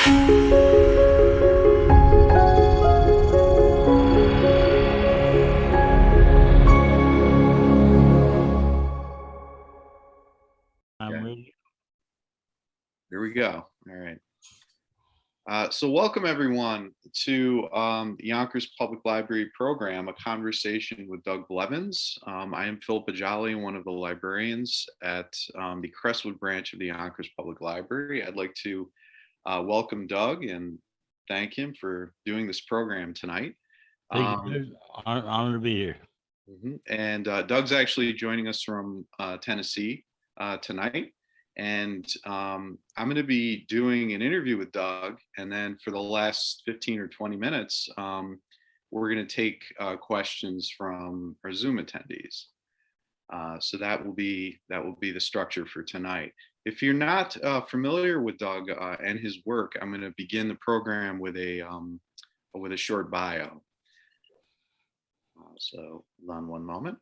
I'm ready. Here we go. All right. So welcome everyone to the Yonkers Public Library program, A Conversation with Doug Blevins. I am Phil Pajali, one of the librarians at the Crestwood branch of the Yonkers Public Library. I'd like to welcome Doug and thank him for doing this program tonight. Thank you. Honored to be here. And Doug's actually joining us from Tennessee tonight. And I'm going to be doing an interview with Doug. And then for the last 15 or 20 minutes, we're going to take questions from our Zoom attendees. So that will be the structure for tonight. If you're not familiar with Doug and his work, I'm going to begin the program with a short bio. So hold on one moment.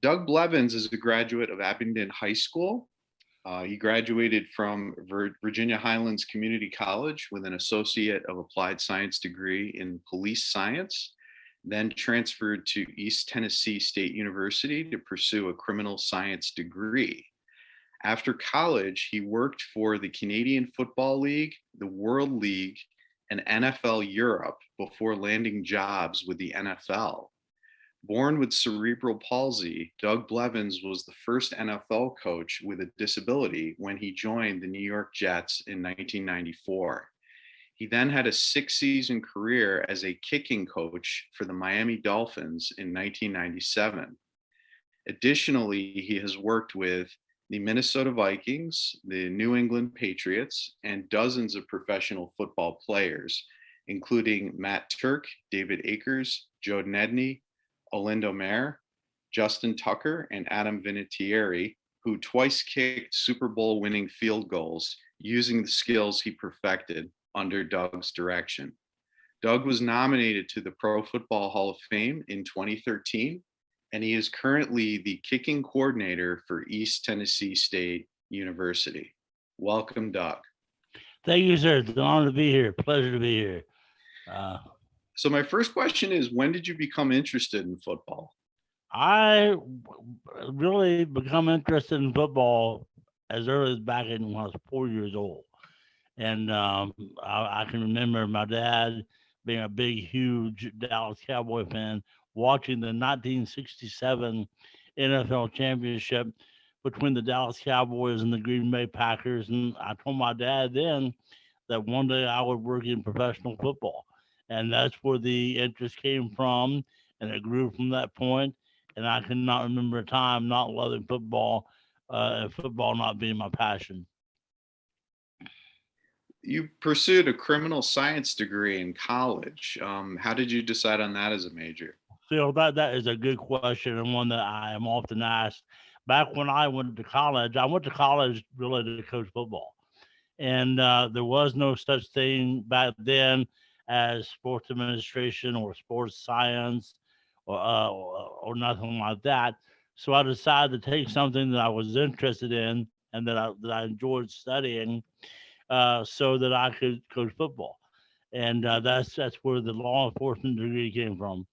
Doug Blevins is a graduate of Abingdon High School. He graduated from Virginia Highlands Community College with an Associate of Applied Science degree in Police Science, then transferred to East Tennessee State University to pursue a Criminal Science degree. After college, he worked for the Canadian Football League, the World League, and NFL Europe before landing jobs with the NFL. Born with cerebral palsy, Doug Blevins was the first NFL coach with a disability when he joined the New York Jets in 1994. He then had a 6-season career as a kicking coach for the Miami Dolphins in 1997. Additionally, he has worked with the Minnesota Vikings, the New England Patriots, and dozens of professional football players, including Matt Turk, David Akers, Joe Nedney, Olindo Mayer, Justin Tucker, and Adam Vinatieri, who twice kicked Super Bowl winning field goals using the skills he perfected under Doug's direction. Doug was nominated to the Pro Football Hall of Fame in 2013, and he is currently the kicking coordinator for East Tennessee State University. Welcome, Doug. Thank you, sir. It's an honor to be here. Pleasure to be here. So my first question is, when did you become interested in football? I really become interested in football as early as back when I was 4 years old. And I can remember my dad being a big, huge Dallas Cowboy fan, watching the 1967 NFL championship between the Dallas Cowboys and the Green Bay Packers. And I told my dad then that one day I would work in professional football. And that's where the interest came from. And it grew from that point. And I cannot remember a time not loving football and football not being my passion. You pursued a criminal science degree in college. How did you decide on that as a major? Phil, that is a good question and one that I am often asked. Back when I went to college really to coach football. And there was no such thing back then as sports administration or sports science or nothing like that. So I decided to take something that I was interested in and that I enjoyed studying so that I could coach football. And that's where the law enforcement degree came from.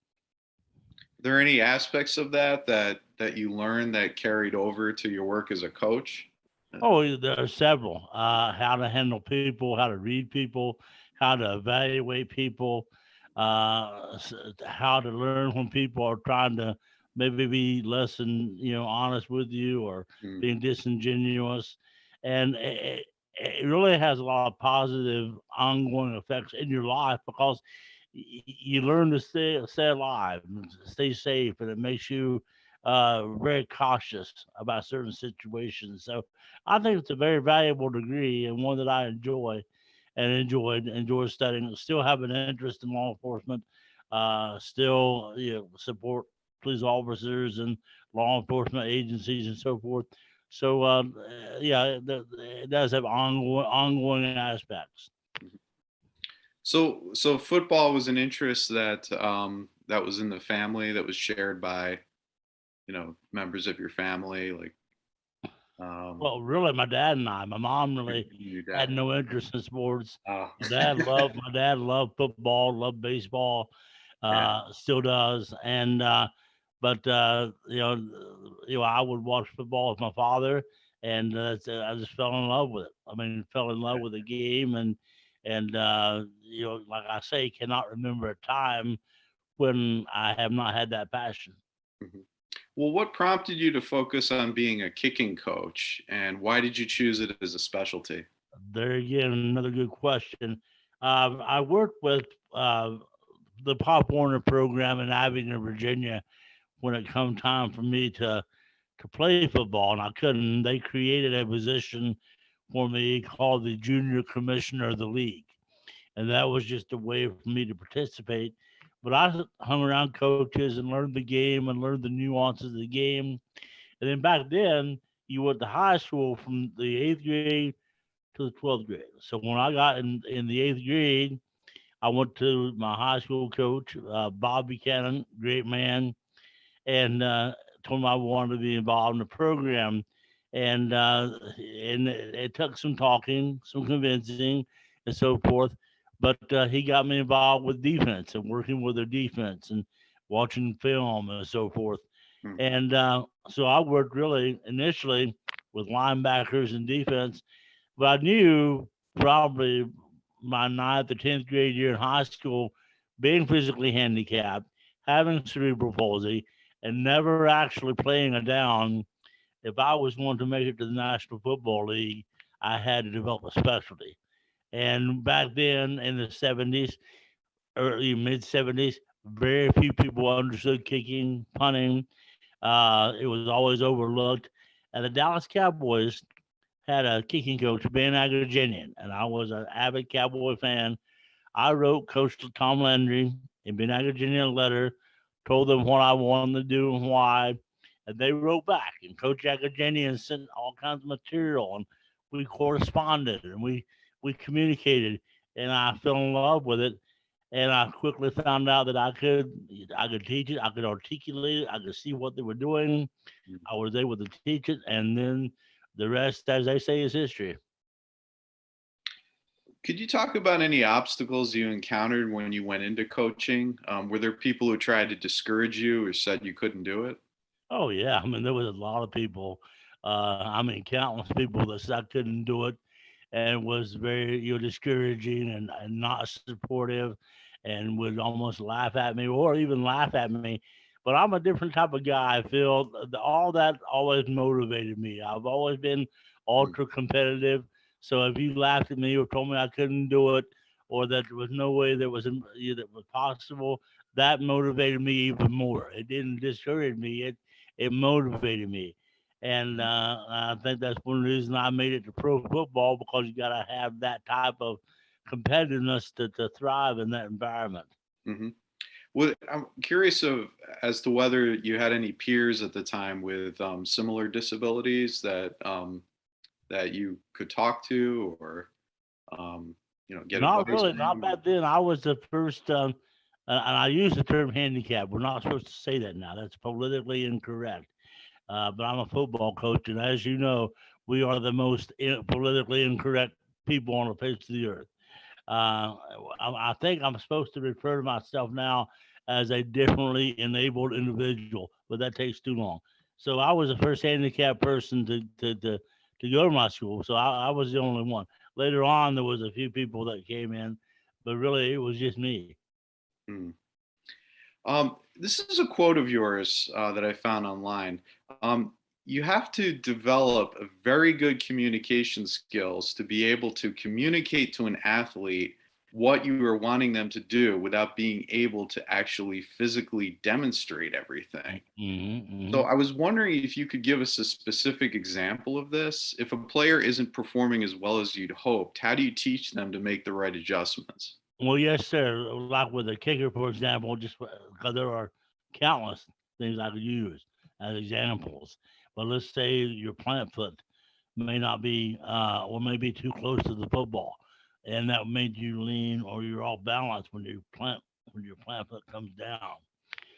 Are there any aspects of that you learned that carried over to your work as a coach? Oh, there are several. How to handle people, how to read people, how to evaluate people, how to learn when people are trying to maybe be less than honest with you or being disingenuous, and it really has a lot of positive ongoing effects in your life because you learn to stay alive, and stay safe, and it makes you very cautious about certain situations. So I think it's a very valuable degree and one that I enjoy and enjoy studying. Still have an interest in law enforcement. Still, support police officers and law enforcement agencies and so forth. So yeah, it does have ongoing aspects. So football was an interest that that was in the family, that was shared by members of your family, like. Well, really, my dad and I. My mom really Your had dad. no interest in sports. Oh, My dad loved football, loved baseball, yeah. still does. And but I would watch football with my father, and I just fell in love with it. I mean, fell in love with the game, and like I say, cannot remember a time when I have not had that passion. Mhm. Well, what prompted you to focus on being a kicking coach, and why did you choose it as a specialty? There again, another good question. I worked with uh, the Pop Warner program in Abingdon, Virginia, when it come time for me to play football, and I couldn't. They created a position for me called the junior commissioner of the league, and that was just a way for me to participate. But I hung around coaches and learned the game and learned the nuances of the game. And then back then, you went to high school from the eighth grade to the 12th grade. So when I got in the eighth grade, I went to my high school coach, Bob Buchanan, great man, and told him I wanted to be involved in the program. And it took some talking, some convincing, and so forth. But he got me involved with defense and working with their defense and watching film and so forth. Hmm. And so I worked really initially with linebackers and defense, but I knew probably my ninth or 10th grade year in high school, being physically handicapped, having cerebral palsy, and never actually playing a down, if I was going to make it to the National Football League, I had to develop a specialty. And back then in the 70s, early mid 70s, very few people understood kicking, punting. It was always overlooked. And the Dallas Cowboys had a kicking coach, Ben Agajanian, and I was an avid Cowboy fan. I wrote Coach Tom Landry and Ben Agajanian a letter, told them what I wanted to do and why, and they wrote back. And Coach Agajanian sent all kinds of material, and we corresponded and we communicated, and I fell in love with it. And I quickly found out that I could teach it, I could articulate it, I could see what they were doing. I was able to teach it, and then the rest, as they say, is history. Could you talk about any obstacles you encountered when you went into coaching? Were there people who tried to discourage you or said you couldn't do it? Oh yeah, I mean there was a lot of people. I mean countless people that said I couldn't do it, and was very discouraging and not supportive, and would almost laugh at me or even laugh at me. But I'm a different type of guy. Phil. All that always motivated me. I've always been Mm, ultra competitive. So if you laughed at me or told me I couldn't do it, or that there was no way that was possible, that motivated me even more. It didn't discourage me. It motivated me. And I think that's one reason I made it to pro football, because you got to have that type of competitiveness to thrive in that environment. mhm. Well, I'm curious as to whether you had any peers at the time with similar disabilities that you could talk to or get Not advice really, not from. back then. I was the first, and I use the term handicap. We're not supposed to say that now. That's politically incorrect. But I'm a football coach, and as you know, we are the most politically incorrect people on the face of the earth. Uh, I think I'm supposed to refer to myself now as a differently enabled individual, but that takes too long. So I was the first handicapped person to go to my school. So I was the only one. Later on, there was a few people that came in, but really it was just me. Hmm. This is a quote of yours that I found online. You have to develop a very good communication skills to be able to communicate to an athlete what you are wanting them to do without being able to actually physically demonstrate everything. So Hmm. I was wondering if you could give us a specific example of this. If a player isn't performing as well as you'd hoped, how do you teach them to make the right adjustments? Well, yes, sir. Like with a kicker, for example, just because there are countless things I could use as examples. But let's say your plant foot may not be, or may be too close to the football, and that made you lean, or you're off balance when your plant foot comes down.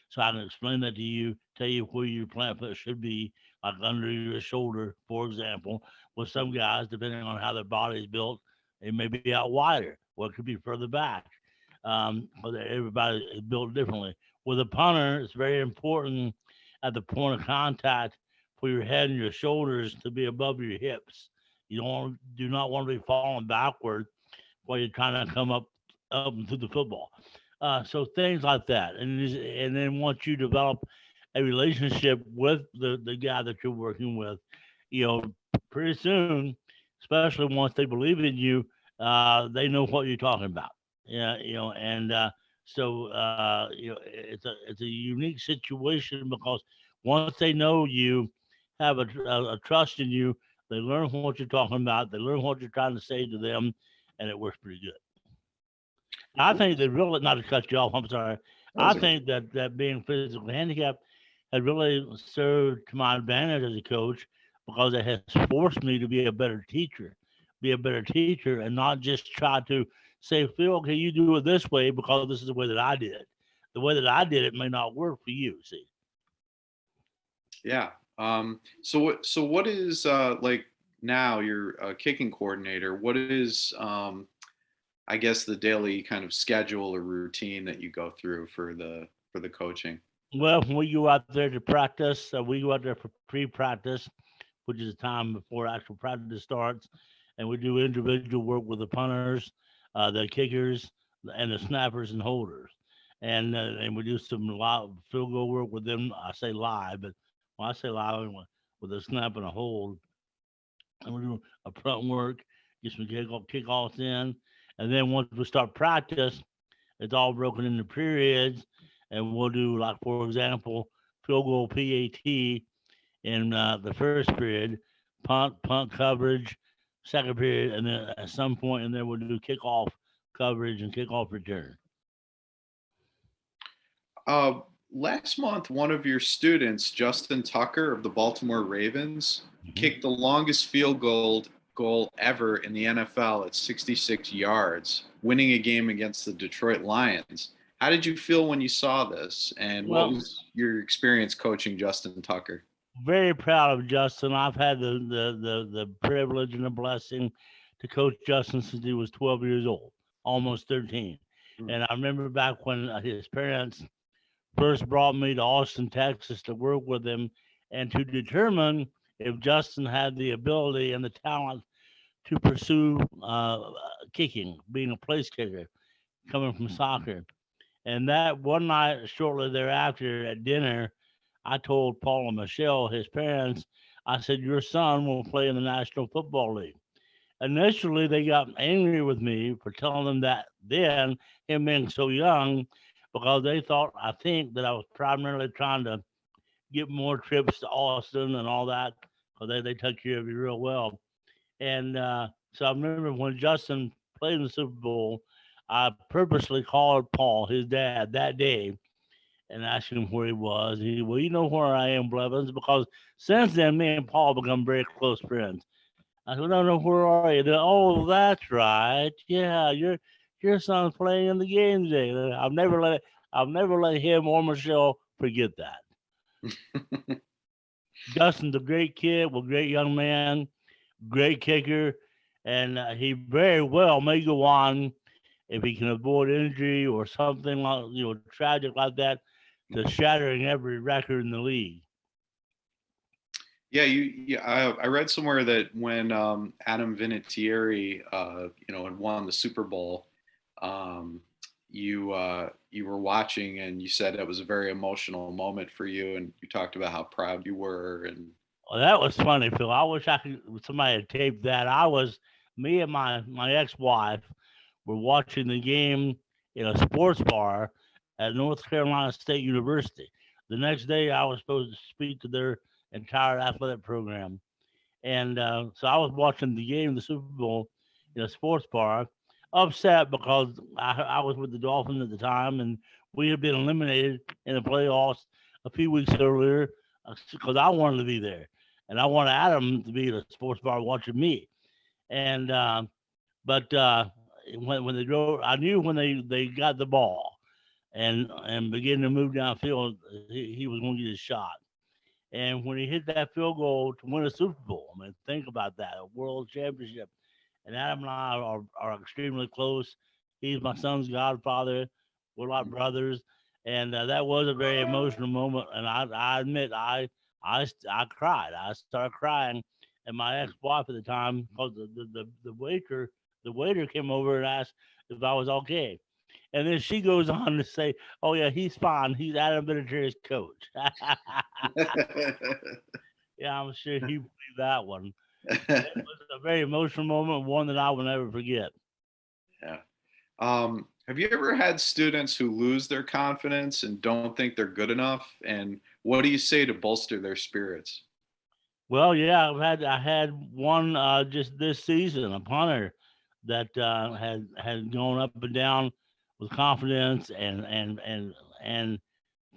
So I can explain that to you, tell you where your plant foot should be, like under your shoulder, for example. With some guys, depending on how their body is built, it may be out wider, or it could be further back. But everybody is built differently. With a punter, it's very important at the point of contact for your head and your shoulders to be above your hips. Do not want to be falling backward while you're trying to come up and through the football. So things like that, and then once you develop a relationship with the guy that you're working with, you know, pretty soon, especially once they believe in you, they know what you're talking about. Yeah, and it's a unique situation because once they know you, have a trust in you, they learn what you're talking about, they learn what you're trying to say to them, and it works pretty good. I think that really, not to cut you off, I'm sorry. I think that being physically handicapped has really served to my advantage as a coach because it has forced me to be a better teacher, and not just try to say, Phil, okay, you do it this way because this is the way that I did it. The way that I did it may not work for you. See. Yeah. So what is like now you're a kicking coordinator? What is I guess the daily kind of schedule or routine that you go through for the coaching? Well, when we go out there to practice, we go out there for pre-practice, which is the time before actual practice starts, and we do individual work with the punters, the kickers, and the snappers and holders, and we do some live field goal work with them. I say live, but when I say live, I mean with a snap and a hold, and we do a front work, get some kickoffs in, and then once we start practice, it's all broken into periods, and we'll do, like, for example, field goal PAT in the first period, punt coverage, second period, and then at some point in there we'll do kickoff coverage and kickoff return. Uh, Last month, one of your students, Justin Tucker of the Baltimore Ravens, kicked the longest field goal ever in the NFL at 66 yards, winning a game against the Detroit Lions. How did you feel when you saw this, and what Well, was your experience coaching Justin Tucker? very proud of Justin. I've had the privilege and the blessing to coach Justin since he was 12 years old, almost 13. Mm. And I remember back when his parents first brought me to Austin, Texas to work with him and to determine if Justin had the ability and the talent to pursue kicking, being a place kicker, coming from soccer. And that one night, shortly thereafter at dinner, I told Paul and Michelle, his parents, I said, your son will play in the National Football League. Initially, they got angry with me for telling them that then, him being so young, because they thought, I think, that I was primarily trying to get more trips to Austin and all that, because they took care of you real well. And so I remember when Justin played in the Super Bowl, I purposely called Paul, his dad, that day and asked him where he was. Well, you know where I am, Blevins, because since then, me and Paul become very close friends. I said, no, where are you? Oh, that's right. Yeah, your son's playing in the game today. I've never let him or Michelle forget that. Justin's a great kid, a great young man, great kicker, and he very well may go on if he can avoid injury or something like tragic like that to shattering every record in the league. Yeah, I read somewhere that when Adam Vinatieri, had won the Super Bowl, um, you were watching and you said it was a very emotional moment for you, and you talked about how proud you were. And Well, that was funny, Phil. I wish I could somebody had taped that. Me and my ex-wife were watching the game in a sports bar at North Carolina State University. The next day, I was supposed to speak to their entire athletic program, and so I was watching the game, the Super Bowl, in a sports bar, upset because I was with the Dolphins at the time, and we had been eliminated in the playoffs a few weeks earlier because I wanted to be there, and I wanted Adam to be at a sports bar watching me. And but when they drove, I knew when they got the ball and began to move downfield, he was going to get a shot. And when he hit that field goal to win a Super Bowl, I mean, think about that, a world championship. And Adam and I are extremely close. He's my son's godfather. We're like brothers. And that was a very emotional moment. And I admit, I cried. I started crying. And my ex-wife at the time, called the waiter came over and asked if I was okay. And then she goes on to say, "Oh yeah, he's fine. He's Adam Vinatieri's coach." Yeah, I'm sure he believed that one. It was a very emotional moment, one that I will never forget. Yeah. Have you ever had students who lose their confidence and don't think they're good enough? And what do you say to bolster their spirits? Well, yeah, I had one just this season, a punter that had gone up and down with confidence and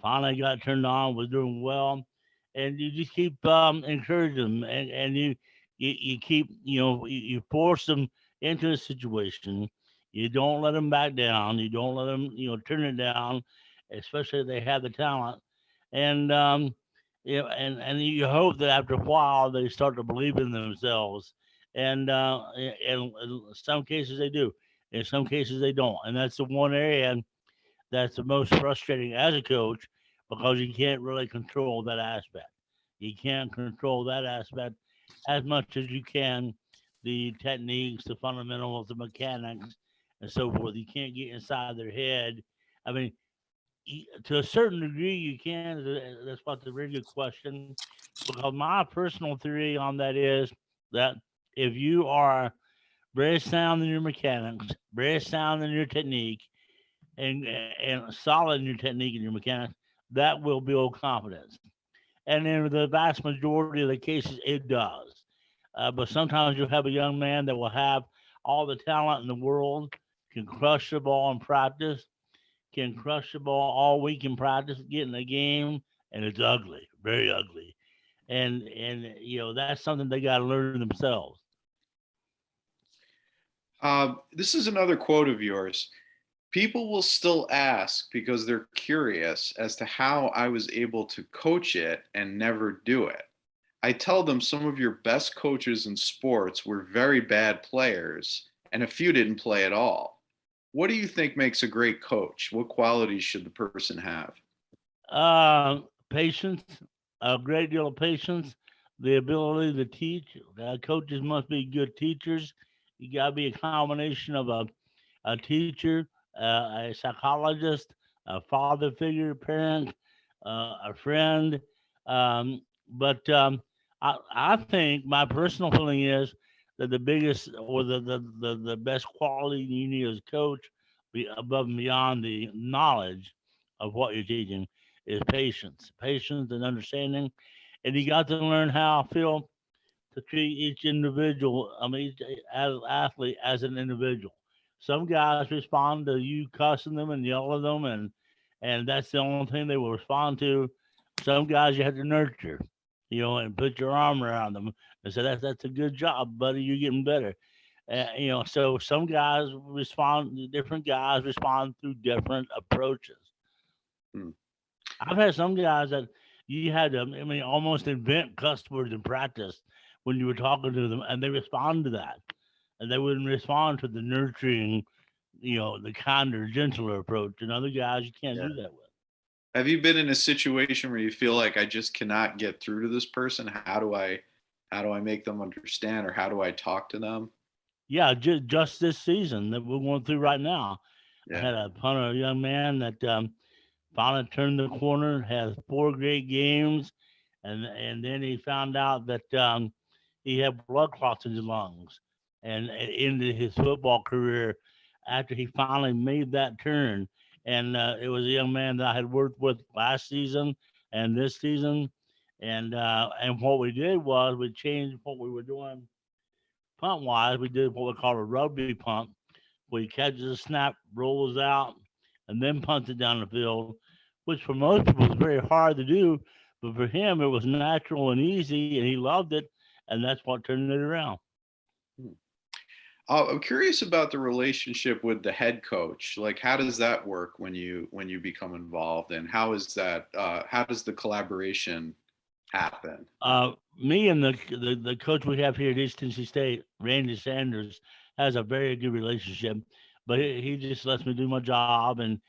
finally got turned on, was doing well, and you just keep encouraging them, and you keep you force them into a situation. You don't let them back down. You don't let them turn it down, especially if they have the talent, and and you hope that after a while they start to believe in themselves, and in some cases they do, in some cases they don't, and that's the one area that's the most frustrating as a coach because you can't really control that aspect. You can't control that aspect as much as you can the techniques, the fundamentals, the mechanics, and so forth. You can't get inside their head. I mean, to a certain degree, you can. That's what's a very good question. Because my personal theory on that is that if you are very sound in your mechanics, very sound in your technique, and solid in your technique and your mechanics, that will build confidence. And in the vast majority of the cases, it does. But sometimes you'll have a young man that will have all the talent in the world, can crush the ball in practice, can crush the ball all week in practice, get in the game, and it's ugly, very ugly. And that's something they got to learn themselves. This is another quote of yours. People will still ask because they're curious as to how I was able to coach it and never do it. I tell them some of your best coaches in sports were very bad players, and a few didn't play at all. What do you think makes a great coach? What qualities should the person have? Patience, a great deal of patience, the ability to teach. Coaches must be good teachers. You got to be a combination of a teacher, a psychologist, a father figure, parent, a friend. But I think my personal feeling is that the biggest or the best quality you need as a coach, be above and beyond the knowledge of what you're teaching, is patience and understanding. And you got to learn how I feel to treat each individual, I mean, each athlete as an individual. Some guys respond to you cussing them and yelling at them, and that's the only thing they will respond to. Some guys you have to nurture, and put your arm around them and say that's a good job, buddy. You're getting better. So some guys respond. Different guys respond through different approaches. Hmm. I've had some guys that you had to, I mean, almost invent cuss words in practice when you were talking to them, and they respond to that, and they wouldn't respond to the nurturing, the kinder, gentler approach. And other guys, you can't Yeah. do that with. Have you been in a situation where you feel like I just cannot get through to this person? How do I make them understand, or how do I talk to them? Yeah, just this season that we're going through right now, I Yeah. had a punter, a young man that finally turned the corner, has 4 great games, and then he found out that he had blood clots in his lungs, and it ended his football career after he finally made that turn. And it was a young man that I had worked with last season and this season, and what we did was we changed what we were doing punt wise. We did what we call a rugby punt, where he catches a snap, rolls out, and then punts it down the field, which for most people is very hard to do. But for him, it was natural and easy, and he loved it. And that's what turned it around. Hmm. I'm curious about the relationship with the head coach. Like, how does that work when you become involved, and how is that? How does the collaboration happen? Me and the coach we have here at East Tennessee State, Randy Sanders, has a very good relationship, but he just lets me do my job, and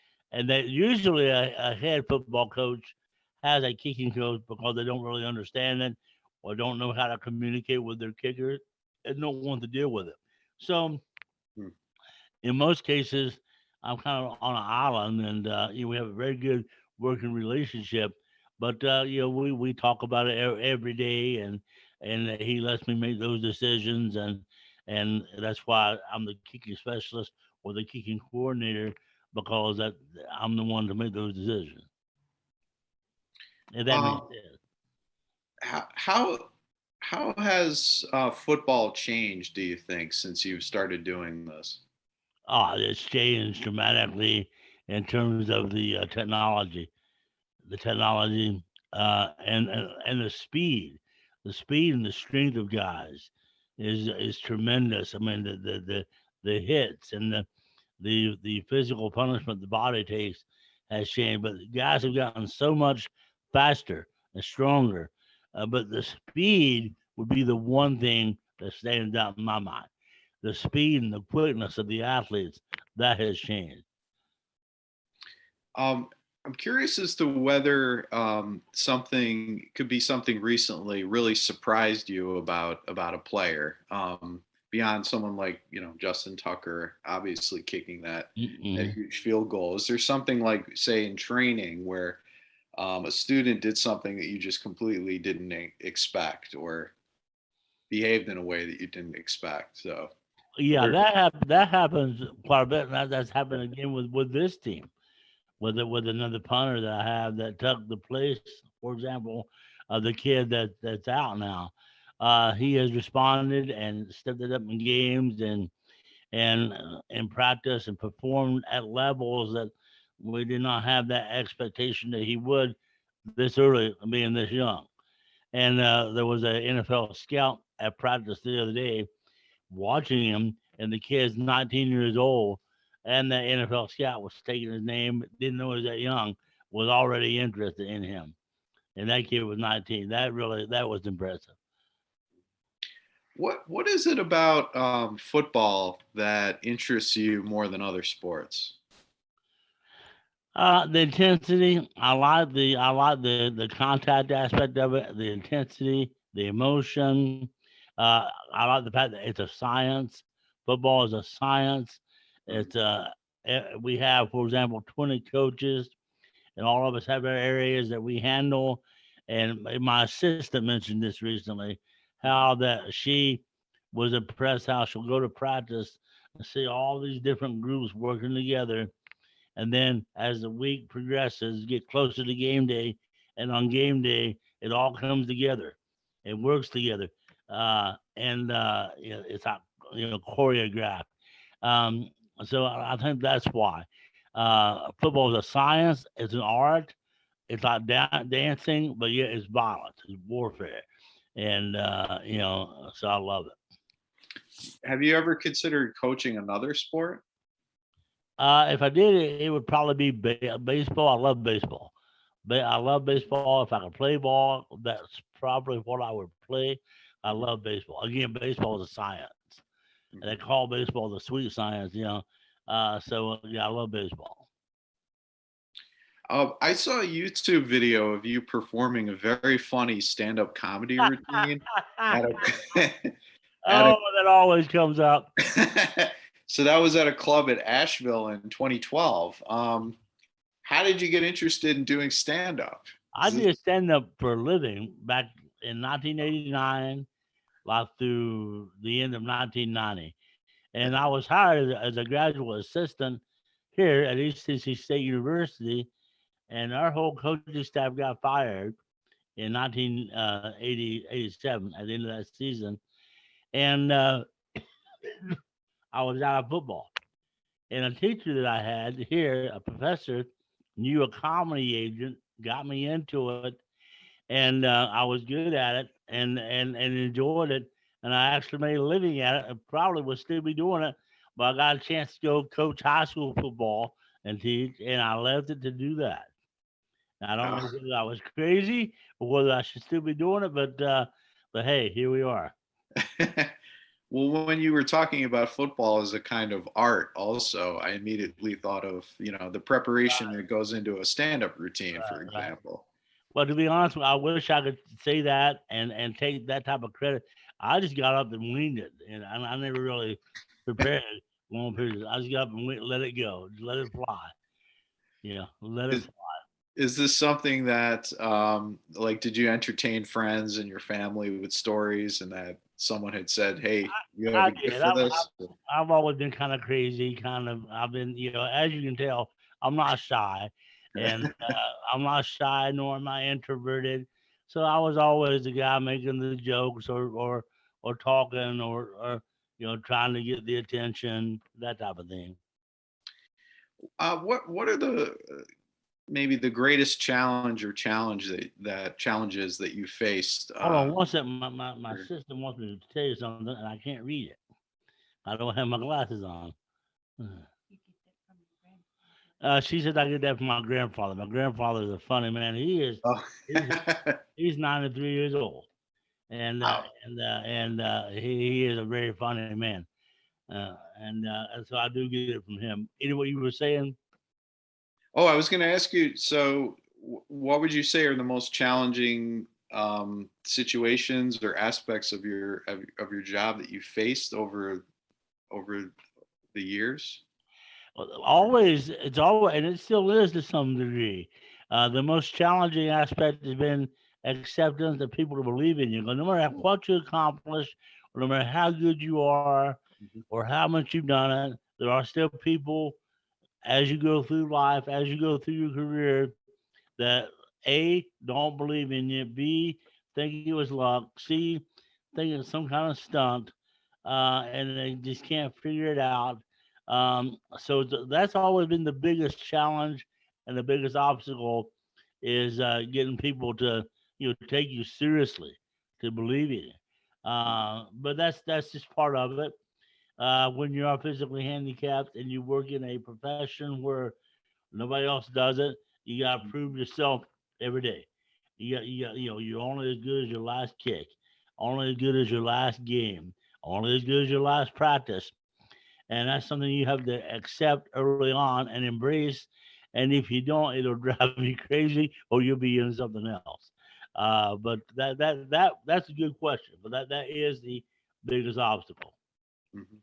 that usually a head football coach has a kicking coach because they don't really understand it or don't know how to communicate with their kicker and don't want to deal with it. So Hmm. in most cases, I'm kind of on an island, and we have a very good working relationship. But we talk about it every day, and he lets me make those decisions, and that's why I'm the kicking specialist or the kicking coordinator because that I'm the one to make those decisions. If that makes Um, sense. how has football changed, do you think, since you've started doing this? It's changed dramatically in terms of the technology, and the speed and the strength of guys is tremendous. I mean, the hits and the physical punishment the body takes has changed, but the guys have gotten so much faster and stronger. But the speed would be the one thing that stands out in my mind. The speed and the quickness of the athletes that has changed. Um, I'm curious as to whether something could be something recently really surprised you about a player, beyond someone like Justin Tucker, obviously kicking that Mm-mm. huge field goal. Is there something like, say, in training where a student did something that you just completely didn't expect, or behaved in a way that you didn't expect? So, Yeah, whether that happens quite a bit, and that's happened again with this team, with another punter that I have that took the place, for example, of the kid that's out now. He has responded and stepped it up in games and in practice and performed at levels that we did not have that expectation that he would this early, being this young. And there was an NFL scout at practice the other day watching him, and the kid's 19 years old, and the NFL scout was taking his name, didn't know he was that young, was already interested in him, and that kid was 19. That was impressive. what is it about football that interests you more than other sports? The intensity, I like the contact aspect of it, the intensity, the emotion. I like the fact that it's a science. Football is a science. Mhm. It's we have, for example, 20 coaches, and all of us have our areas that we handle. And my assistant mentioned this recently, how that she was impressed how she'll go to practice and see all these different groups working together, and then as the week progresses, get closer to game day, and on game day, it all comes together. It works together, and it's not choreographed. Um, so I think that's why football is a science. It's an art. It's like dancing, but yet it's violence. It's warfare, and so I love it. Have you ever considered coaching another sport? If I did it, it would probably be baseball. I love baseball. I love baseball. If I could play ball, that's probably what I would play. I Mhm. love baseball. Again, baseball is a science, and they Mhm. call baseball the sweet science. So yeah, I love baseball. I saw a YouTube video of you performing a very funny stand-up comedy routine at a at Oh, that always comes up. a so that was at a club at Asheville in 2012. How did you get interested in doing stand-up? I Is this did stand up for a living back in 1989, like through the end of 1990. And I was hired as a graduate assistant here at East Tennessee State University, and our whole coaching staff got fired in 1987 at the end of that season, and I was out of football. And a teacher that I had here, a professor, knew a comedy agent, got me into it, and I was good at it and enjoyed it, and I actually made a living at it. I probably would still be doing it, but I got a chance to go coach high school football and teach, and I left it to do that. I don't know whether I was crazy or whether I should still be doing it, but hey, here we are. Well, when you were talking about football as a kind of art, also, I immediately thought of, the preparation that goes into a stand-up routine, for Right. example. Well, to be honest, I wish I could say that and take that type of credit. I just got up and winged it, and I never really prepared long periods. I just got up and let it go, just let it fly. Yeah, let it Is, fly. is this something that, like, did you entertain friends and your family with stories and that someone had said, hey, you have I a gift did. for this? I've always been kind of crazy, kind of. I've been, as you can tell, I'm not shy, and I'm not shy nor am I introverted. So I was always the guy making the jokes or talking or trying to get the attention, that type of thing. What are the maybe the greatest challenges that you faced? Hold on one second. My sister wants me to tell you something, and I can't read it. I don't have my glasses on. She said I get that from my grandfather. My grandfather is a funny man. Oh. He's, he's 93 years old, and Wow. he is a very funny man. And so I do get it from him. Either what you were saying. Oh, I was going to ask you. So, what would you say are the most challenging situations or aspects of your job that you faced over the years? Always, it's always, and it still is to some degree. The most challenging aspect has been acceptance that people believe in you. No matter what you accomplish, or no matter how good you are, Mhm. or how much you've done it, there are still people as you go through life, as you go through your career, that A, don't believe in you, B, think it was luck, C, think it's some kind of stunt, and they just can't figure it out. So that's always been the biggest challenge and the biggest obstacle is getting people to take you seriously, to believe in you. But that's just part of it. When you are physically handicapped and you work in a profession where nobody else does it, you got to prove yourself every day. You're only as good as your last kick, only as good as your last game, only as good as your last practice. And that's something you have to accept early on and embrace. And if you don't, it'll drive you crazy, or you'll be in something else. But that's a good question. But that is the biggest obstacle. Mhm.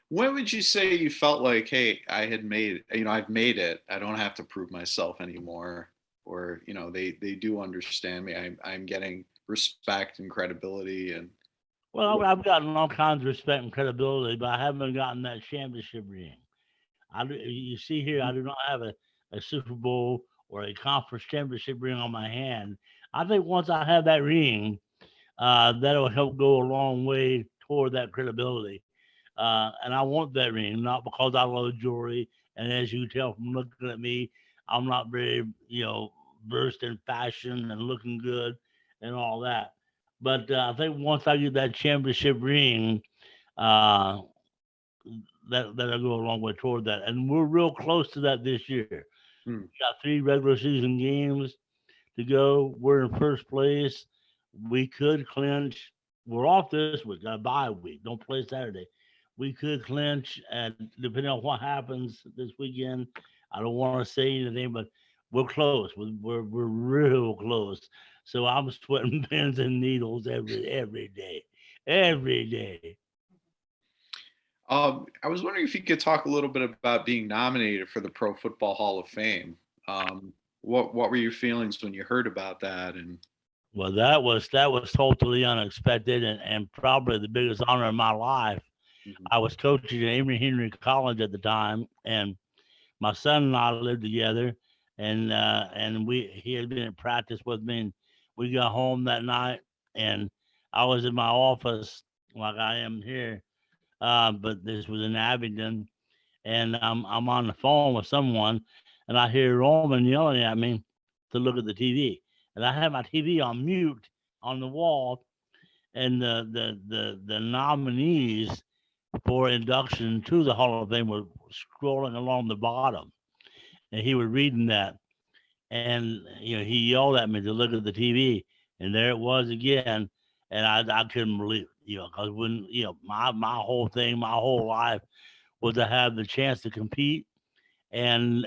When would you say you felt like, hey, I've made it. I don't have to prove myself anymore, or they do understand me. I'm getting respect and credibility, and Well, I've gotten all kinds of respect and credibility, but I haven't gotten that championship ring. You see here, I do not have a Super Bowl or a conference championship ring on my hand. I think once I have that ring, that'll help go a long way toward that credibility. And I want that ring, not because I love jewelry. And as you can tell from looking at me, I'm not very, versed in fashion and looking good and all that. But I think once I get that championship ring, uh, that'll go a long way toward that. And we're real close to that this year. hmm, We got 3 regular season games to go. We're in first place. We could clinch. We're off this week. Got a bye week. Don't play Saturday. We could clinch, and depending on what happens this weekend, I don't want to say anything, but we're close. We're real close. So I'm sweating pins and needles every day, every day. I was wondering if you could talk a little bit about being nominated for the Pro Football Hall of Fame. What were your feelings when you heard about that? And Well, that was totally unexpected and probably the biggest honor of my life. Mhm. I was coaching at Emory Henry College at the time, and my son and I lived together, and he had been at practice with me, and we got home that night, and I was in my office like I am here, but this was in Abingdon, and I'm on the phone with someone, and I hear Roman yelling at me to look at the TV, and I had my TV on mute on the wall, and the nominees for induction to the Hall of Fame were scrolling along the bottom, and he was reading that. and he yelled at me to look at the TV, and there it was again, and I couldn't believe it, because when my whole thing, my whole life was to have the chance to compete and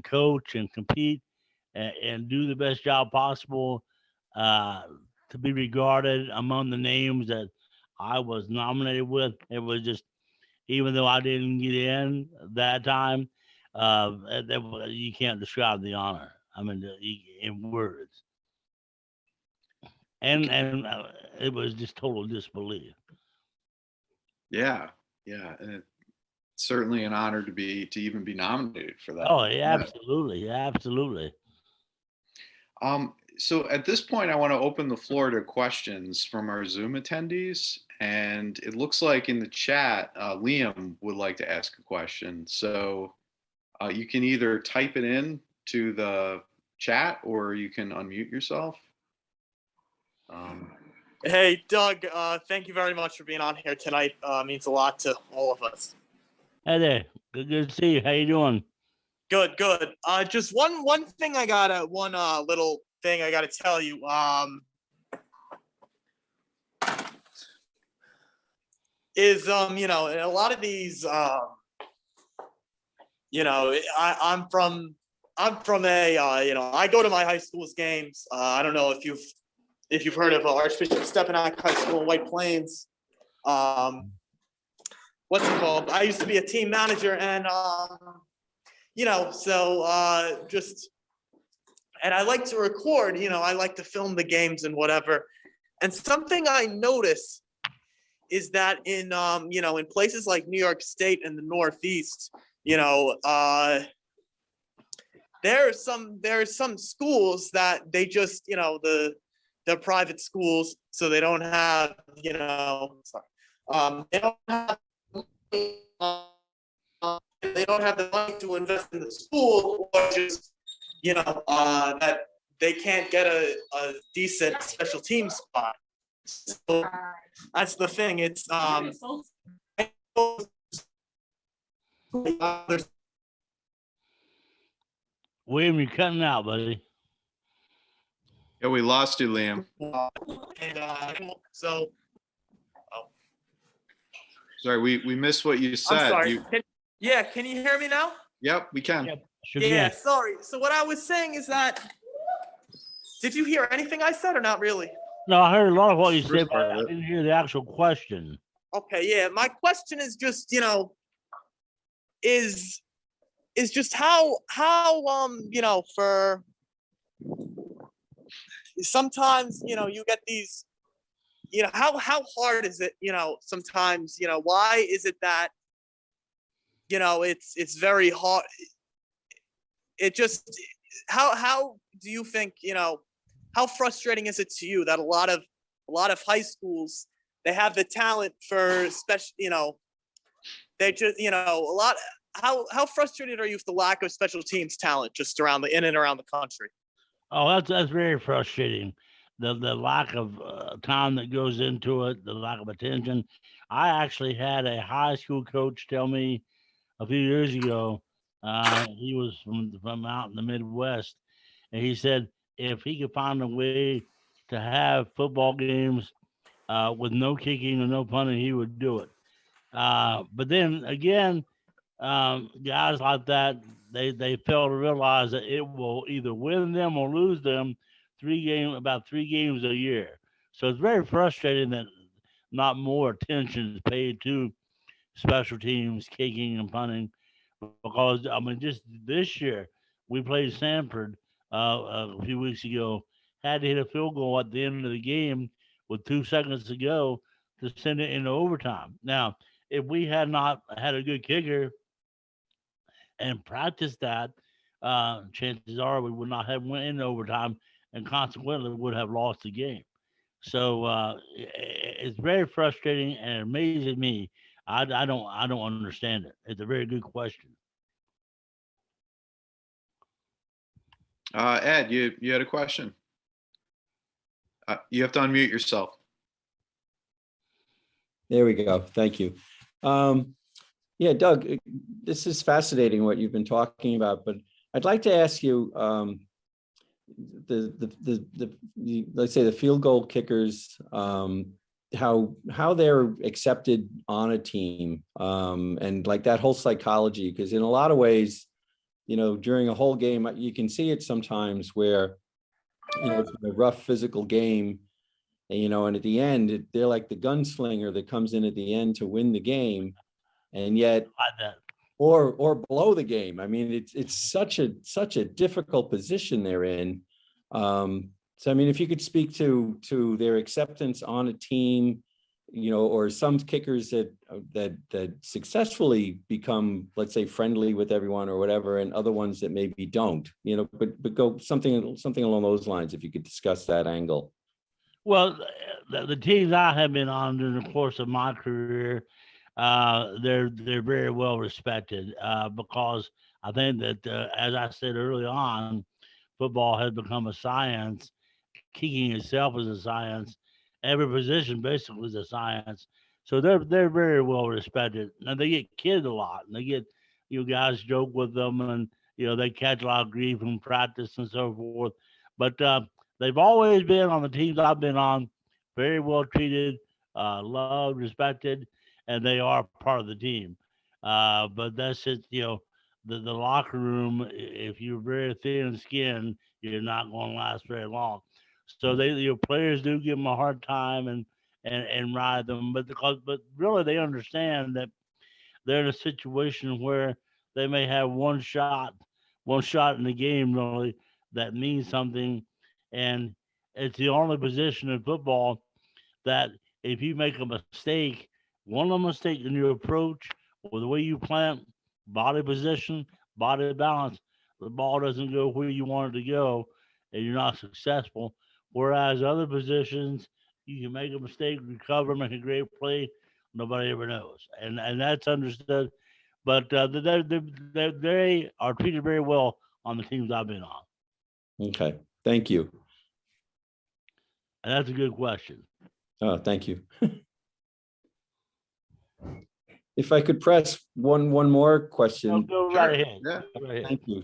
coach and compete and do the best job possible, uh, to be regarded among the names that I was nominated with. It was just, even though I didn't get in that time, you can't describe the honor. I mean, in words, and it was just total disbelief. Yeah, yeah, and it's certainly an honor to even be nominated for that. Oh, yeah, absolutely, absolutely. So at this point, I want to open the floor to questions from our Zoom attendees. And it looks like in the chat, Liam would like to ask a question. So you can either type it in to the chat or you can unmute yourself. Hey, Doug, thank you very much for being on here tonight. Means a lot to all of us. Hey there. Good to see you. How you doing? Good. Just one thing I got one little thing I got to tell you. Is in a lot of these I'm from a I go to my high school's games. I don't know if you've heard of Archbishop Stepinac High School in White Plains. What's it called? I used to be a team manager, and and I like to record. I like to film the games and whatever. And something I notice is that in in places like New York State and the Northeast, there are some schools that they just they're private schools, so they don't have they don't have they don't have the money to invest in the school, or just that they can't get a decent special team spot. So that's the thing. It's William, you're cutting out, buddy. Yeah, we lost you, Liam. Sorry, we missed what you said. I'm sorry. Can you hear me now? Yep, we can. Yep, sure Yeah, can. sorry. So what I was saying is that, did you hear anything I said or not really? No, I heard a lot of what you said, but I didn't hear the actual question. Okay, yeah. My question is just, is just how for sometimes, you get these, how hard is it, sometimes, why is it that, it's very hard. It just, how do you think, how frustrating is it to you that a lot of high schools, they have the talent for special, they just, how frustrated are you with the lack of special teams talent just in and around the country? Oh, that's very frustrating. The lack of time that goes into it, the lack of attention. I actually had a high school coach tell me a few years ago, he was from out in the Midwest, and he said if he could find a way to have football games with no kicking or no punting, he would do it. But then again, guys like that, they fail to realize that it will either win them or lose them about 3 games a year. So it's very frustrating that not more attention is paid to special teams, kicking and punting, because I mean, just this year we played Sanford a few weeks ago, had to hit a field goal at the end of the game with 2 seconds to go to send it into overtime. Now, if we had not had a good kicker and practiced that, chances are we would not have went into overtime and consequently would have lost the game. So it's very frustrating and it amazes me. I don't understand it. It's a very good question. Ed, you had a question. You have to unmute yourself. There we go. Thank you. Yeah, Doug, this is fascinating what you've been talking about, but I'd like to ask you, let's say the field goal kickers, how they're accepted on a team, and like that whole psychology, because in a lot of ways, during a whole game, you can see it sometimes where, it's a rough physical game, and at the end, they're like the gunslinger that comes in at the end to win the game, and yet, or blow the game. I mean, it's such a difficult position they're in. So, I mean, if you could speak to their acceptance on a team, or some kickers that successfully become, let's say, friendly with everyone or whatever, and other ones that maybe don't, but go something along those lines, if you could discuss that angle. Well, the teams I have been on during the course of my career, they're very well respected, because I think that, as I said early on, football has become a science. Kicking itself is a science. Every position basically is a science. So they're very well respected. And they get kidded a lot, and they get, guys joke with them, and they catch a lot of grief in practice and so forth. But they've always been, on the teams I've been on, very well treated, loved, respected, and they are part of the team. But that's just, the locker room. If you're very thin skinned, you're not going to last very long. So players do give them a hard time and ride them, but really they understand that they're in a situation where they may have one shot in the game, really, that means something, and it's the only position in football that if you make a mistake, one little mistake in your approach or the way you plant, body position, body balance, the ball doesn't go where you want it to go, and you're not successful. Whereas other positions, you can make a mistake, recover, make a great play, nobody ever knows, and that's understood. But they are treated very well on the teams I've been on. Okay, thank you. And that's a good question. Oh, thank you. If I could press one more question. Go right ahead. Yeah. Go right ahead. Thank you.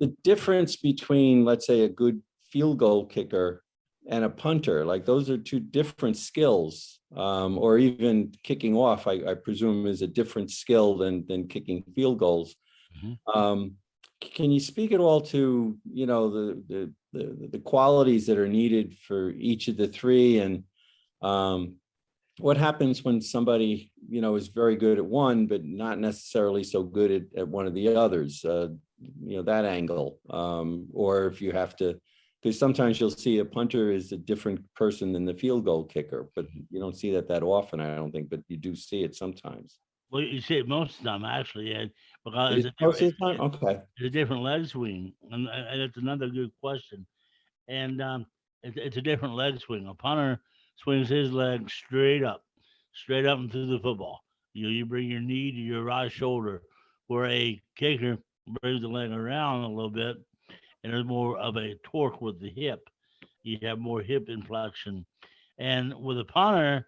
The difference between, let's say, a good field goal kicker and a punter, like those are two different skills, or even kicking off, I presume, is a different skill than kicking field goals. Mm-hmm. Can you speak at all to, the qualities that are needed for each of the three, and what happens when somebody, is very good at one, but not necessarily so good at one of the others, that angle, or if you have to, because sometimes you'll see a punter is a different person than the field goal kicker, but you don't see that often, I don't think, but you do see it sometimes. Well, you see it most of the time, actually, Ed, because Most of the time? Okay. It's a different leg swing, and it's another good question. And it's a different leg swing. A punter swings his leg straight up and through the football. You bring your knee to your right shoulder, where a kicker brings the leg around a little bit, and there's more of a torque with the hip. You have more hip inflection. And with a punter,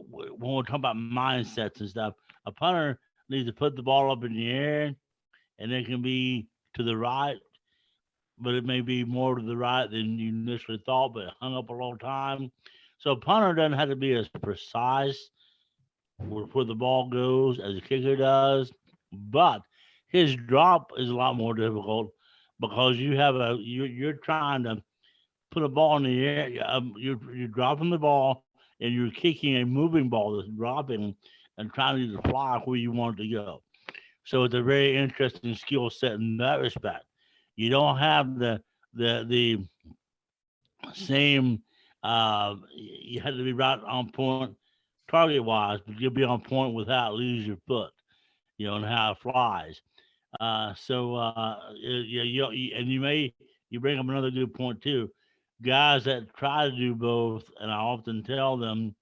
when we're talking about mindsets and stuff, a punter needs to put the ball up in the air, and it can be to the right, but it may be more to the right than you initially thought, but it hung up a long time. So a punter doesn't have to be as precise where the ball goes as a kicker does, but his drop is a lot more difficult because you're trying to put a ball in the air. You're dropping the ball and you're kicking a moving ball that's dropping and trying to fly where you want it to go. So it's a very interesting skill set in that respect. You don't have the same. You have to be right on point target wise, but you'll be on point without losing your foot. And how it flies. You bring up another good point too. Guys that try to do both, and I often tell them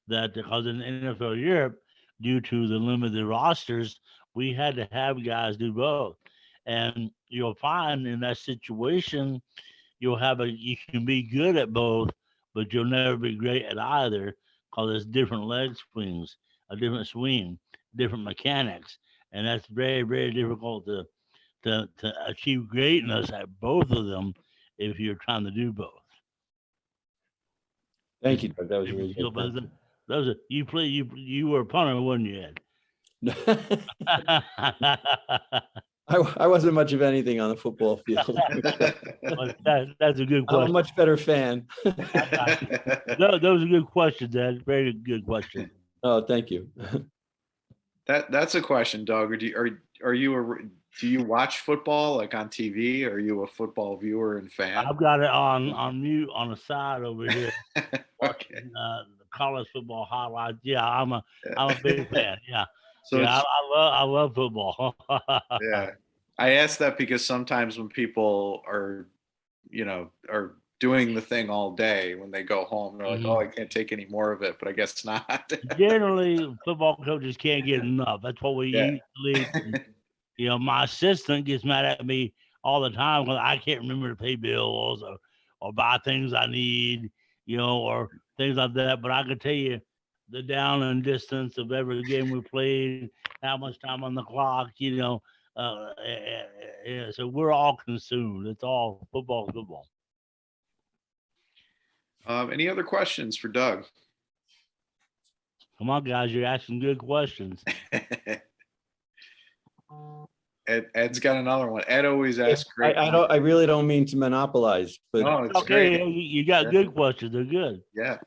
that because in NFL Europe, due to the limited rosters, we had to have guys do both. And you'll find in that situation, you can be good at both, but you'll never be great at either because it's different leg swings, a different swing, different mechanics. And that's very, very difficult to achieve greatness at both of them if you're trying to do both. Thank you, Doug. That was a If you really feel good better, those are you were a punter, wasn't you, Ed? I wasn't much of anything on the football field. Well, that's a good I'm a question. much better fan. Those are good questions, Ed. Very good question. Oh, thank you. That's a question, Doug. Or do you watch football like on TV? Are you a football viewer and fan? I've got it on mute on the side over here. Okay. Watching the college football highlights. Yeah, I'm a big fan. Yeah, So yeah, I love football. yeah, I asked that because sometimes when people are doing the thing all day, when they go home, they're like, "Oh, I can't take any more of it," but I guess not. Generally, football coaches can't get enough. That's what we Yeah. usually. My assistant gets mad at me all the time because I can't remember to pay bills or buy things I need, or things like that. But I can tell you the down and distance of every game we played, how much time on the clock, so we're all consumed. It's all football. Any other questions for Doug? Come on, guys, you're asking good questions. Ed's got another one. Ed always asks great. I really don't mean to monopolize, but No, it's Okay, great. you got good questions. They're good. Yeah.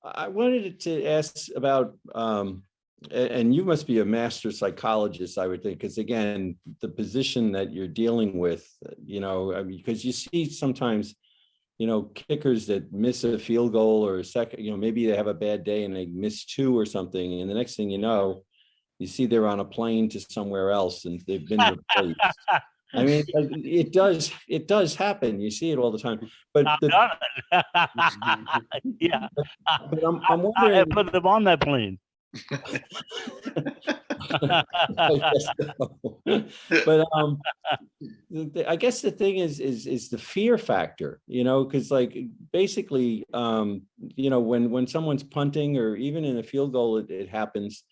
I wanted to ask about, and you must be a master psychologist, I would think, because again, the position that you're dealing with, because you see sometimes, kickers that miss a field goal or a second, maybe they have a bad day and they miss two or something, and the next thing you know, you see they're on a plane to somewhere else and they've been replaced. I mean, it does happen. You see it all the time. But I've done it. Yeah. But I'm I wondering. have put them on that plane. But I guess the thing is the fear factor, because like basically, when someone's punting or even in a field goal, it happens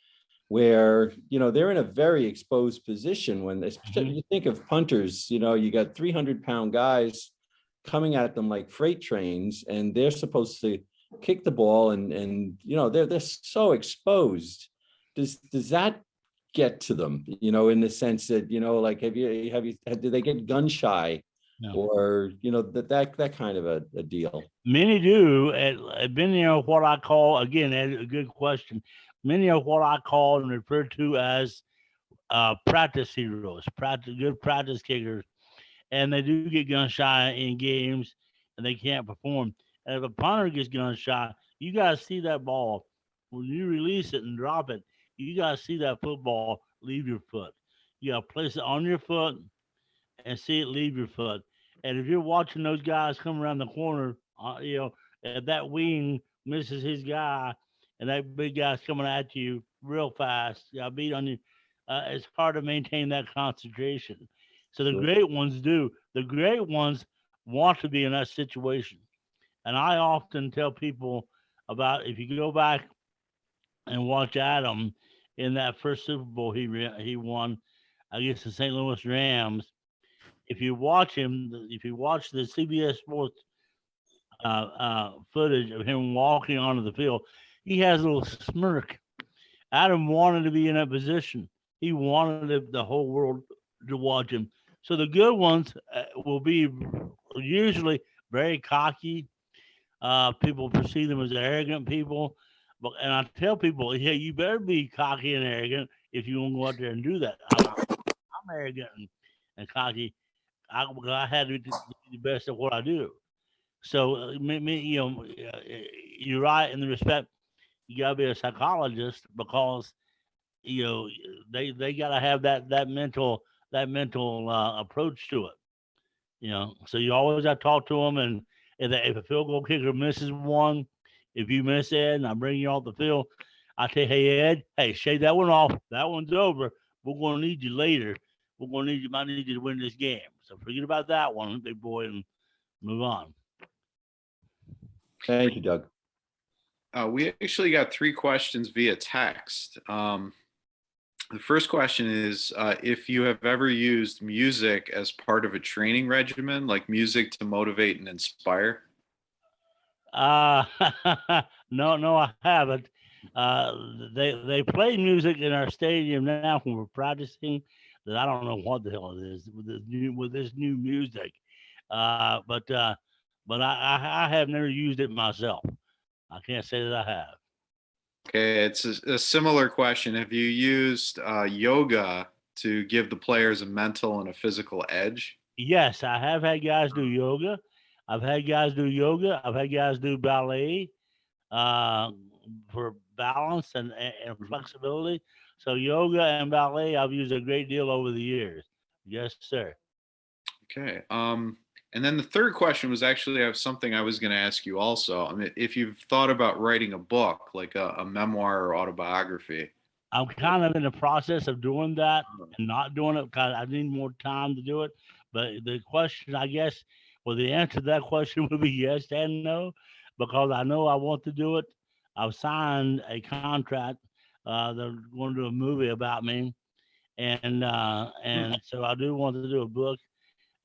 where, they're in a very exposed position when you think of punters, you got 300-pound guys coming at them like freight trains, and they're supposed to kick the ball and they're so exposed. Does that get to them, in the sense that, like, do they get gun shy? No. Or, that kind of a deal? Many do. Many are what I call, again, a good question. Many are what I call and refer to as practice heroes, good practice kickers. And they do get gun shy in games and they can't perform. And if a punter gets gun shy, you got to see that ball. When you release it and drop it, you got to see that football leave your foot. You got to place it on your foot and see it leave your foot. And if you're watching those guys come around the corner, if that wing misses his guy and that big guy's coming at you real fast, beat on you, it's hard to maintain that concentration. So the great ones do. The great ones want to be in that situation. And I often tell people about, if you go back and watch Adam in that first Super Bowl he won against the St. Louis Rams, if you watch him, if you watch the CBS Sports footage of him walking onto the field, he has a little smirk. Adam wanted to be in that position. He wanted the whole world to watch him. So the good ones will be usually very cocky. People perceive them as arrogant people. And I tell people, yeah, you better be cocky and arrogant if you want to go out there and do that. I'm arrogant and cocky. I had to do the best at what I do. So, you're right in the respect. You gotta be a psychologist because they gotta have that mental approach to it. So you always got to talk to them, and if a field goal kicker misses one, if you miss Ed and I bring you off the field, I say, hey Ed, shake that one off. That one's over. We're gonna need you later. Might need you to win this game. So forget about that one, big boy, and move on. Thank you, Doug. We actually got 3 questions via text. The first question is if you have ever used music as part of a training regimen, like music to motivate and inspire. Uh, no, I haven't. Uh, they play music in our stadium now when we're practicing. That I don't know what the hell it is with this new music. But I have never used it myself. I can't say that I have. Okay, it's a similar question. Have you used yoga to give the players a mental and a physical edge? Yes, I have had guys do yoga. I've had guys do yoga. I've had guys do ballet uh, for balance and flexibility. So yoga and ballet, I've used a great deal over the years. Yes, sir. Okay. And then the third question was actually something I was going to ask you also. I mean, if you've thought about writing a book, like a memoir or autobiography. I'm kind of in the process of doing that and not doing it because I need more time to do it. But the question, I guess, well, the answer to that question would be yes and no, because I know I want to do it. I've signed a contract. They're going to do a movie about me, and so I do want to do a book.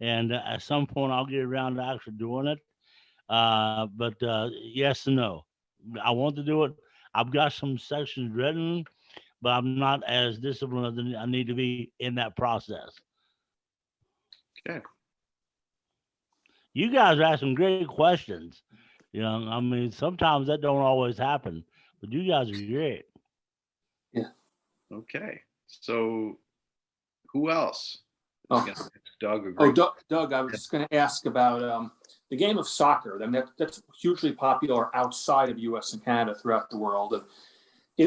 And at some point, I'll get around to actually doing it. But yes and no. I want to do it. I've got some sections written, but I'm not as disciplined as I need to be in that process. Okay. You guys are asking great questions. You know, I mean, sometimes that don't always happen, but you guys are great. Okay. So who else? Oh, Doug. Or Doug, I was just going to ask about the game of soccer. I mean, that's hugely popular outside of U.S. and Canada throughout the world.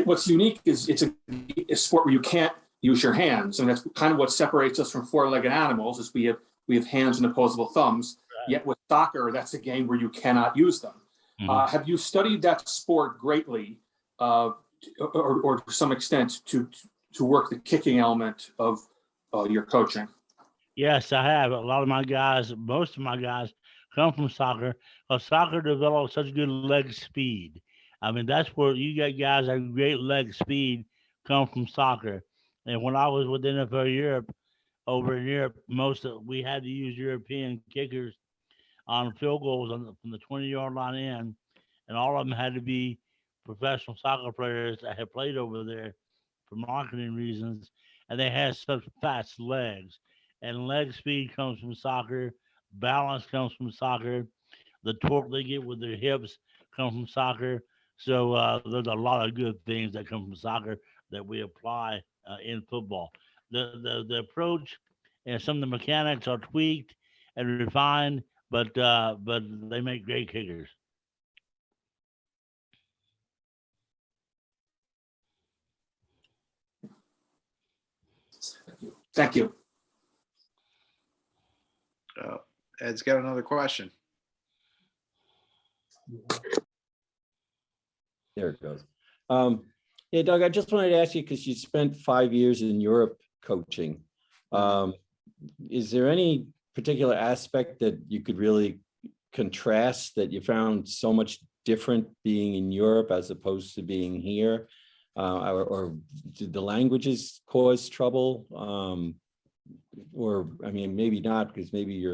What's unique is it's a sport where you can't use your hands, and that's kind of what separates us from four-legged animals. Is we have hands and opposable thumbs. Right. Yet with soccer, that's a game where you cannot use them. Mm-hmm. Have you studied that sport greatly, or to some extent, to work the kicking element of your coaching? Yes, I have. A lot of my guys, most of my guys, come from soccer. Soccer develops such good leg speed. I mean, that's where you get guys that have great leg speed come from soccer. And when I was with NFL Europe, over in Europe, we had to use European kickers on field goals from the 20-yard line in, and all of them had to be professional soccer players that had played over there for marketing reasons, and they had such fast legs. And leg speed comes from soccer, balance comes from soccer, the torque they get with their hips come from soccer. So there's a lot of good things that come from soccer that we apply in football. The approach and some of the mechanics are tweaked and refined, but they make great kickers. Thank you. Ed's got another question. There it goes. Yeah, Doug, I just wanted to ask you, because you spent 5 years in Europe coaching. Is there any particular aspect that you could really contrast that you found so much different being in Europe as opposed to being here? Or did the languages cause trouble? Or, I mean, maybe not, because maybe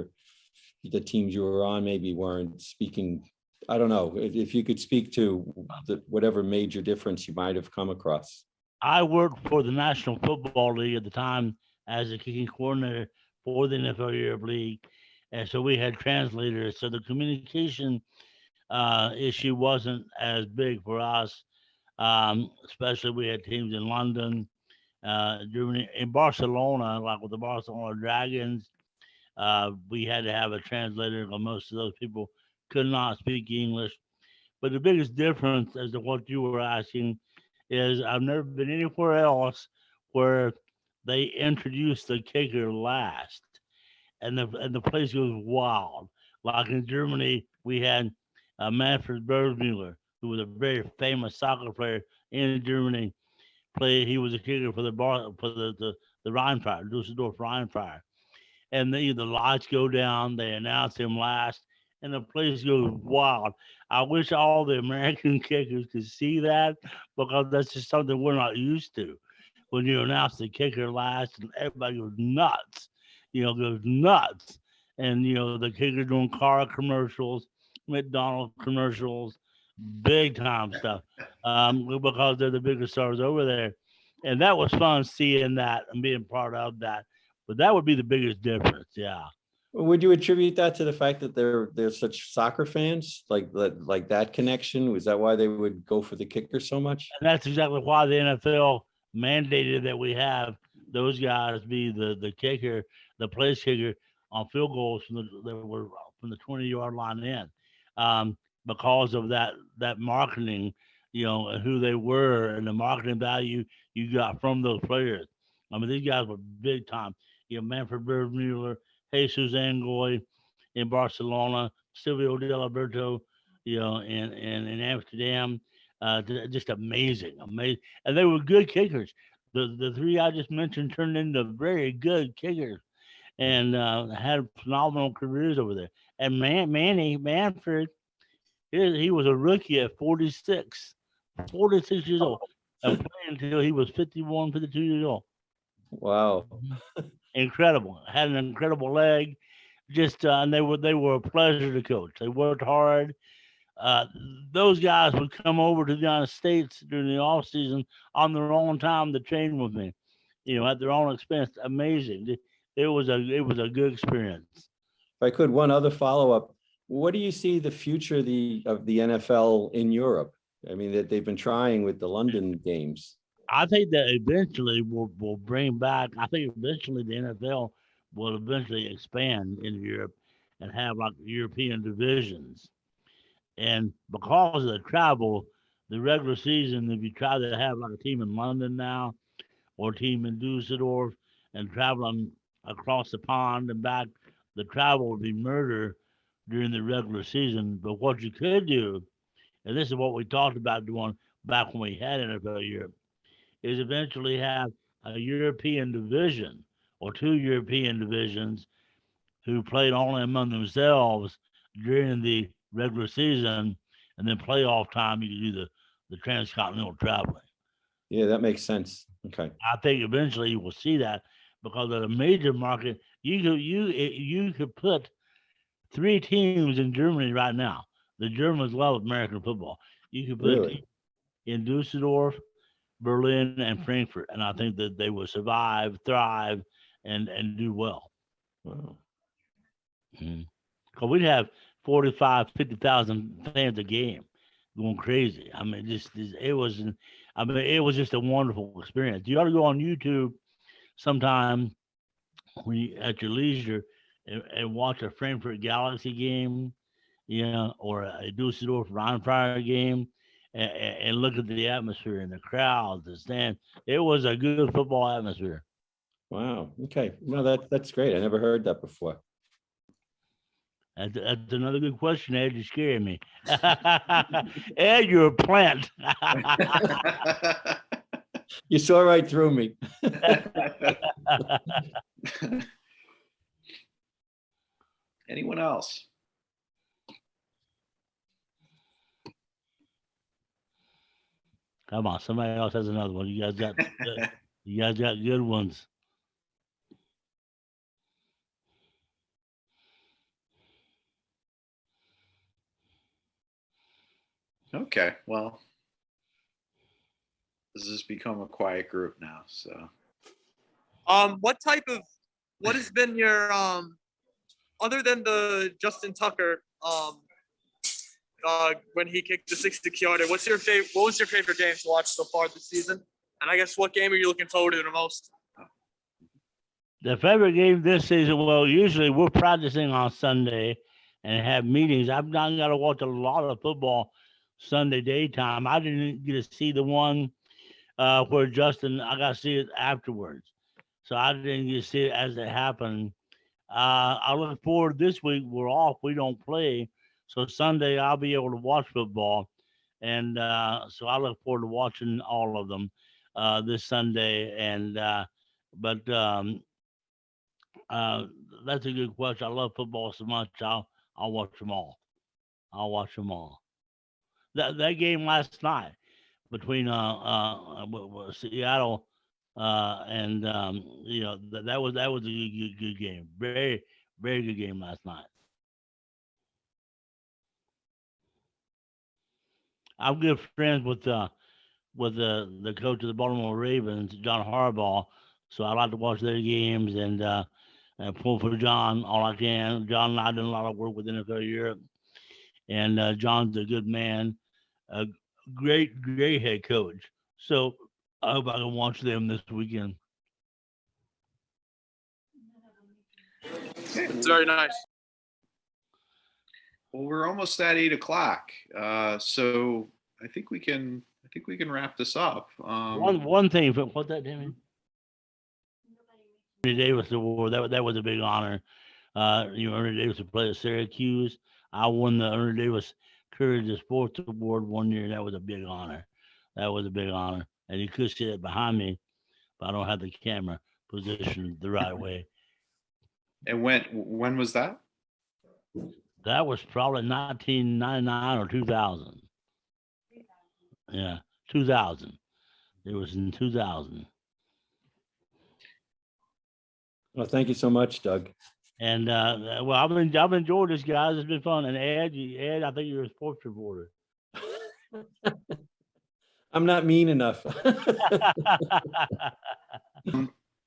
the teams you were on maybe weren't speaking. I don't know if you could speak to whatever major difference you might have come across. I worked for the National Football League at the time as a kicking coordinator for the NFL Europe League. And so we had translators. So the communication issue wasn't as big for us, especially we had teams in London, Germany, in Barcelona, like with the Barcelona Dragons. We had to have a translator because most of those people could not speak English. But the biggest difference, as to what you were asking, is I've never been anywhere else where they introduced the kicker last, and the place goes wild. Like in Germany, we had Manfred Bergmüller, who was a very famous soccer player in Germany. He was a kicker for the Rheinfire, Dusseldorf Rheinfire. And the lights go down, they announce him last, and the place goes wild. I wish all the American kickers could see that, because that's just something we're not used to. when you announce the kicker last, and everybody goes nuts, goes nuts. And, the kicker doing car commercials, McDonald's commercials, big time stuff, because they're the biggest stars over there. And that was fun seeing that and being part of that. But that would be the biggest difference. Yeah. Would you attribute that to the fact that they're such soccer fans, like that connection? Was that why they would go for the kicker so much? And that's exactly why the NFL mandated that we have those guys be the kicker, the place kicker on field goals from the 20-yard line in, because of that marketing, who they were and the marketing value you got from those players. I mean, these guys were big time. Manfred Bergmuller, Jesus Angoy in Barcelona, Silvio Diliberto, in Amsterdam. Just amazing. And they were good kickers. The three I just mentioned turned into very good kickers and had phenomenal careers over there. And Manfred, he was a rookie at 46 years old, and playing until he was 51, 52 years old. Wow. Incredible. Had an incredible leg. Just and they were a pleasure to coach. They worked hard. Those guys would come over to the United States during the off season on their own time to train with me, at their own expense. Amazing. It was a good experience. If I could, one other follow-up. What do you see the future of the NFL in Europe? I mean, that they've been trying with the London games. I think that eventually we'll bring back. I think eventually the NFL will eventually expand in Europe and have like European divisions. And because of the travel, the regular season, if you try to have like a team in London now or a team in Dusseldorf and traveling across the pond and back, the travel would be murder during the regular season. But what you could do, and this is what we talked about doing back when we had NFL Europe, is eventually have a European division or two European divisions who played only among themselves during the regular season, and then playoff time you do the transcontinental traveling. Yeah, that makes sense. Okay. I think eventually you will see that because of a major market, you could put three teams in Germany right now. The Germans love American football. You could put a team in Dusseldorf, Berlin, and Frankfurt, and I think that they will survive, thrive, and do well. Wow. Because we'd have 45, 50,000 fans a game going crazy. I mean, it was just a wonderful experience. You ought to go on YouTube sometime when you, at your leisure and watch a Frankfurt Galaxy game, or a Dusseldorf Rheinfire game, and look at the atmosphere and the crowds, the stand. It was a good football atmosphere. Wow. Okay. No, that's great. I never heard that before. That's another good question, Ed. You're scaring me. Ed, you're a plant. You saw right through me. Anyone else? Come on, somebody else has another one. You guys got good ones. Okay, well, this has become a quiet group now. So, what has been your other than the Justin Tucker when he kicked the 60-yarder? What was your favorite game to watch so far this season? And I guess what game are you looking forward to the most? The favorite game this season, well, usually we're practicing on Sunday and have meetings. I've not got to watch a lot of football Sunday daytime. I didn't get to see the one where Justin, I got to see it afterwards. So I didn't get to see it as it happened. I look forward this week. We're off. We don't play. So Sunday I'll be able to watch football. And so I look forward to watching all of them this Sunday. And that's a good question. I love football so much. I'll watch them all. That game last night between Seattle And that was a good game. Very, very good game last night. I'm good friends with the coach of the Baltimore Ravens, John Harbaugh. So I like to watch their games and pull for John all I can. John and I did a lot of work with NFL Europe, and John's a good man, a great head coach. So I hope I can watch them this weekend. It's very nice. Well, we're almost at 8:00, so I think we can wrap this up. One thing, what that Damien? Ernie Davis Award. That was a big honor. Ernie Davis to play at Syracuse. I won the Ernie Davis Courage of Sports Award one year. That was a big honor. And you could see it behind me, but I don't have the camera positioned the right way. And when was that? That was probably 1999 or 2000. Yeah, 2000. It was in 2000. Well, thank you so much, Doug. And well, I've enjoyed this, guys. It's been fun. And Ed, I think you're a sports reporter. I'm not mean enough.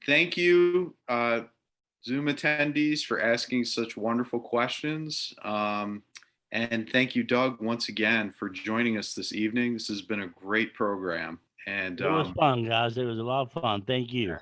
Thank you, Zoom attendees, for asking such wonderful questions. And thank you, Doug, once again for joining us this evening. This has been a great program. And it was fun, guys. It was a lot of fun. Thank you.